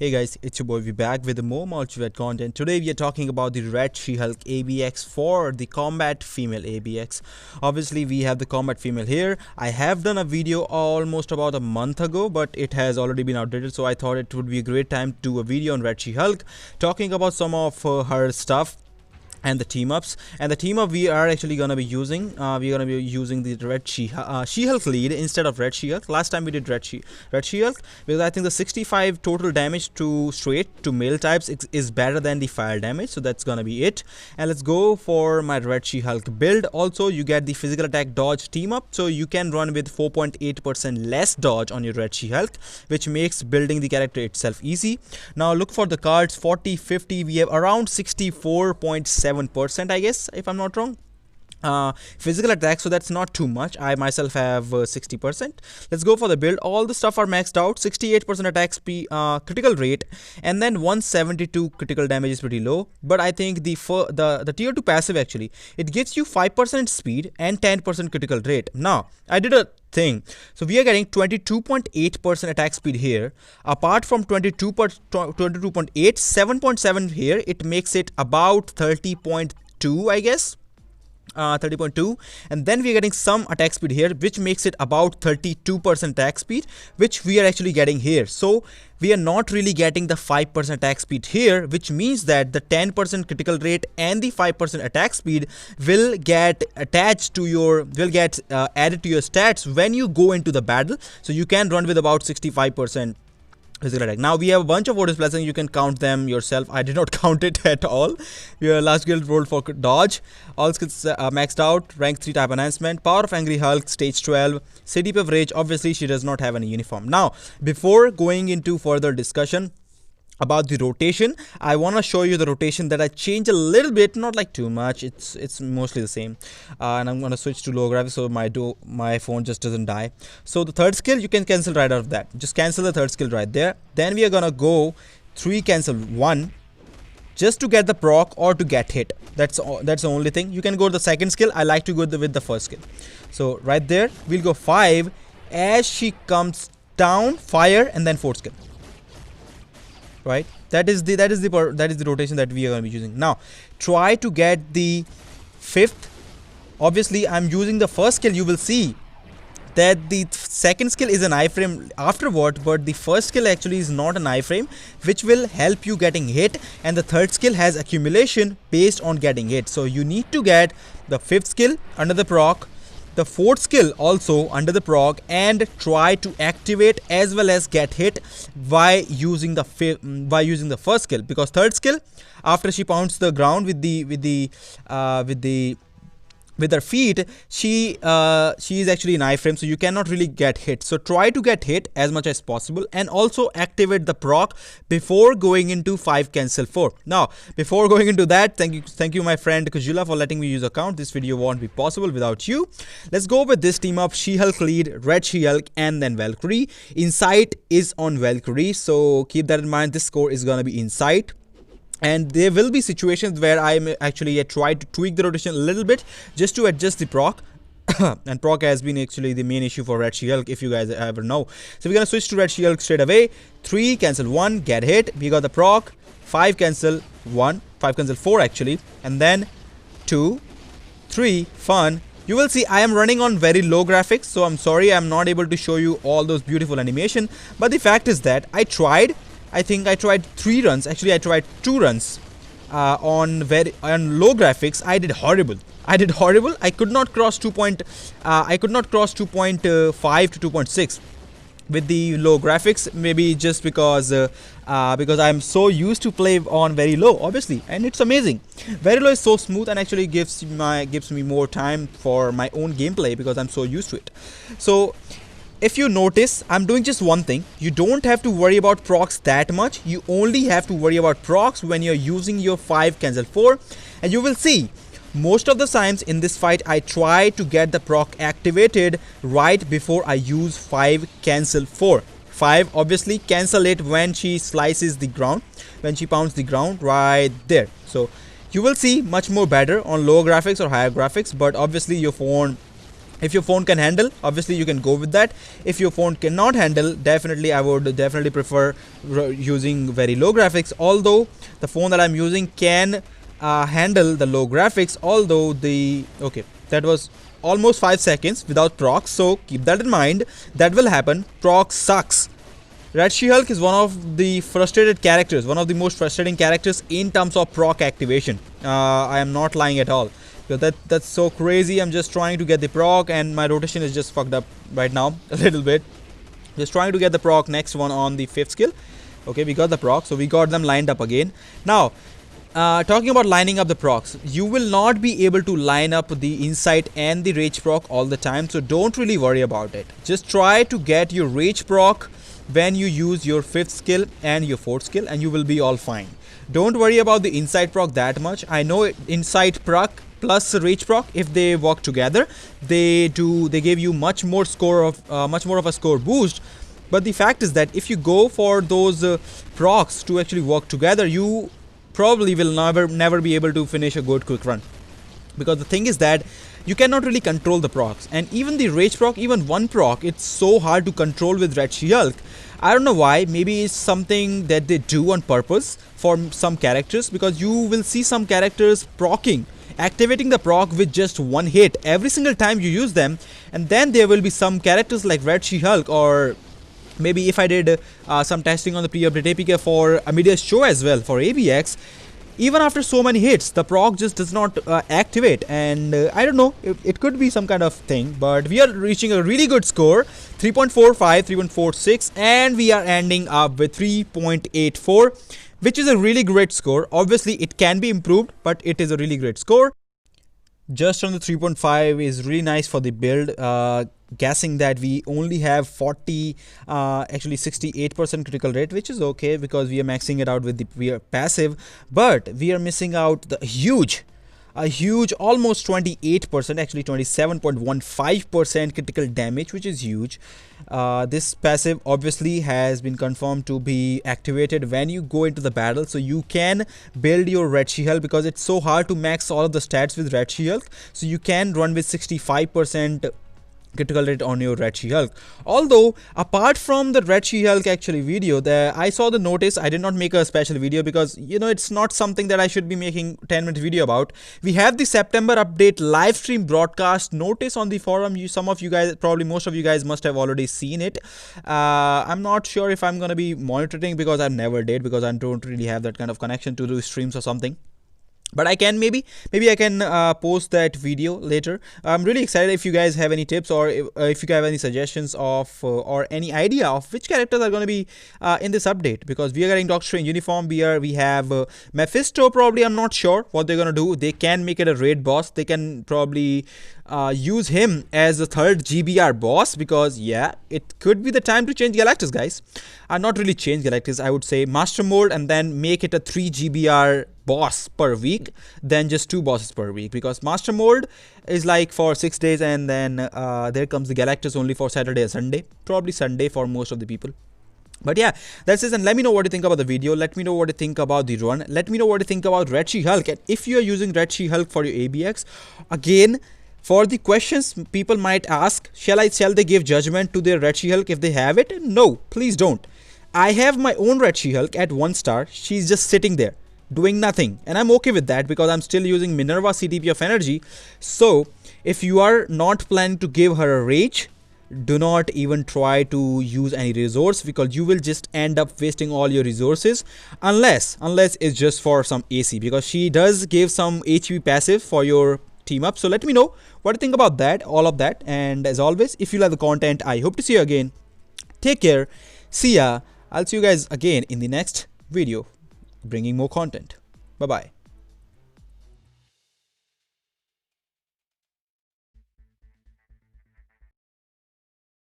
Hey guys, it's your boy. We're back with more multi-vet content. Today we are talking about the Red She-Hulk ABX for the Combat Female ABX. Obviously we have the Combat Female here. I have done a video almost about a month ago, but it has already been outdated, so I thought it would be a great time to do a video on Red She-Hulk, talking about some of her stuff and the team ups. And the team up we are actually gonna be using the Red She-Hulk lead instead of Red She-Hulk. Last time we did Red She-Hulk because I think the 65 total damage to straight to male types is better than the fire damage, so that's gonna be it. And let's go for my Red She-Hulk build. Also you get the physical attack dodge team up, so you can run with 4.8% less dodge on your Red She-Hulk, which makes building the character itself easy. Now look for the cards 40, 50. We have around 64.7%, I guess, if I'm not wrong, physical attack, so that's not too much. I myself have 60%. Let's go for the build. All the stuff are maxed out. 68% attack speed, critical rate, and then 172 critical damage is pretty low, but I think the tier 2 passive actually it gives you 5% speed and 10% critical rate. Now I did a thing, so we are getting 22.8% attack speed here. Apart from 22.8, 7.7 here, it makes it about 30.2, I guess. 30.2, and then we are getting some attack speed here, which makes it about 32% attack speed, which we are actually getting here. So we are not really getting the 5% attack speed here, which means that the 10% critical rate and the 5% attack speed will get attached to your added to your stats when you go into the battle. So you can run with about 65% physical attack. Now we have a bunch of orders plus, and you can count them yourself. I did not count it at all. Your last guild rolled for dodge. All skills maxed out. Rank 3 type enhancement. Power of Angry Hulk stage 12. CDP of Rage. Obviously she does not have any uniform. Now before going into further discussion about the rotation, I want to show you the rotation that I changed a little bit, not like too much. It's mostly the same, and I'm going to switch to low graphics so my phone just doesn't die. So the third skill you can cancel right out of that. Just cancel the third skill right there. Then we are gonna go 3 cancel 1 just to get the proc or to get hit. That's the only thing. You can go to the second skill. I like to go with the first skill. So right there we'll go 5 as she comes down, fire, and then fourth skill. Right, that is the rotation that we are going to be using. Now try to get the fifth. Obviously I'm using the first skill. You will see that the second skill is an iframe afterward, but the first skill actually is not an iframe, which will help you getting hit, and the third skill has accumulation based on getting hit. So you need to get the fifth skill under the proc, the fourth skill also under the proc, and try to activate as well as get hit by using the first skill, because third skill, after she pounds the ground with her feet, she is actually an iframe, so you cannot really get hit. So try to get hit as much as possible, and also activate the proc before going into 5 cancel 4. Now before going into that, thank you my friend Kajula for letting me use account. This video won't be possible without you. Let's go with this team up: She-Hulk lead, Red She-Hulk, and then Valkyrie. Insight is on Valkyrie, so keep that in mind. This score is gonna be Insight. And there will be situations where I actually try to tweak the rotation a little bit just to adjust the proc. And proc has been actually the main issue for Red She-Hulk, if you guys ever know. So we're gonna switch to Red She-Hulk straight away. 3 cancel 1, get hit. We got the proc. 5 cancel 1, 5 cancel 4 actually, and then 2, 3, fun. You will see I am running on very low graphics, so I'm sorry I'm not able to show you all those beautiful animation. But the fact is that I think I tried 3 runs. Actually I tried 2 runs on low graphics. I did horrible. I could not cross 2.5 to 2.6 with the low graphics, maybe just because I'm so used to play on very low, obviously, and it's amazing. Very low is so smooth and actually gives me more time for my own gameplay because I'm so used to it. So if you notice, I'm doing just one thing. You don't have to worry about procs that much. You only have to worry about procs when you're using your 5 cancel 4, and you will see most of the times in this fight I try to get the proc activated right before I use 5 cancel 4. 5 obviously cancel it when she slices the ground, when she pounds the ground right there. So you will see much more better on low graphics or higher graphics, but obviously your phone If your phone can handle, obviously you can go with that. If your phone cannot handle, definitely I would definitely prefer using very low graphics, although the phone that I'm using can handle the low graphics, although okay, that was almost 5 seconds without procs, so keep that in mind. That will happen. Procs sucks. Red She-Hulk is one of the frustrated characters, one of the most frustrating characters in terms of proc activation. I am not lying at all. So that's so crazy. I'm just trying to get the proc and my rotation is just fucked up right now a little bit. Just trying to get the proc next one on the 5th skill. Okay, we got the proc, so we got them lined up again. Now, talking about lining up the procs, you will not be able to line up the insight and the rage proc all the time, so don't really worry about it. Just try to get your rage proc when you use your 5th skill and your 4th skill, and you will be all fine. Don't worry about the insight proc that much. I know insight proc plus rage proc, if they work together, they give you much more of a score boost. But the fact is that if you go for those procs to actually work together, you probably will never be able to finish a good quick run, because the thing is that you cannot really control the procs, and even the rage proc, even one proc, it's so hard to control with Red She-Hulk. I don't know why. Maybe it's something that they do on purpose for some characters, because you will see some characters activating the proc with just one hit every single time you use them, and then there will be some characters like Red She-Hulk, or maybe if I did some testing on the pre-update APK for Amidia's show as well for ABX, even after so many hits, the proc just does not activate, and I don't know, it could be some kind of thing, but we are reaching a really good score, 3.45, 3.46, and we are ending up with 3.84, which is a really great score. Obviously, it can be improved, but it is a really great score. Just on the 3.5 is really nice for the build. Guessing that we only have 68% critical rate, which is okay because we are maxing it out with we are passive, but we are missing out the huge almost 28%, actually 27.15% critical damage, which is huge. This passive obviously has been confirmed to be activated when you go into the battle, so you can build your Red She-Hulk, because it's so hard to max all of the stats with Red She-Hulk, so you can run with 65% critical rate on your Red She-Hulk. Although apart from the Red She-Hulk actually video, I saw the notice. I did not make a special video because, you know, it's not something that I should be making 10-minute video about. We have the September update live stream broadcast notice on the forum. Some of you guys, probably most of you guys, must have already seen it. I'm not sure if I'm gonna be monitoring, because I've never did, because I don't really have that kind of connection to do streams or something. But I can maybe I can post that video later. I'm really excited. If you guys have any tips, or if you have any suggestions of or any idea of which characters are going to be in this update, because we are getting Doctor Strange uniform. We have Mephisto. Probably, I'm not sure what they're going to do. They can make it a raid boss. They can probably use him as a 3rd GBR boss, because yeah, it could be the time to change Galactus, guys. Not really change Galactus, I would say master mode, and then make it a 3 GBR boss per week, then just 2 bosses per week, because master mode is like for 6 days, and then there comes the Galactus only for Saturday or Sunday, probably Sunday for most of the people. But yeah, that's it, and let me know what you think about the video. Let me know what you think about the run. Let me know what you think about Red She-Hulk, and if you are using Red She-Hulk for your ABX, again, for the questions people might ask, shall they give judgment to their Red She-Hulk if they have it? No, please don't. I have my own Red She-Hulk at 1 star. She's just sitting there doing nothing, and I'm okay with that, because I'm still using Minerva CTP of energy. So if you are not planning to give her a rage, do not even try to use any resource, because you will just end up wasting all your resources, unless it's just for some AC, because she does give some HP passive for your team up. So let me know what you think about that, all of that, and as always, if you like the content, I hope to see you again. Take care, see ya. I'll see you guys again in the next video, bringing more content. Bye bye.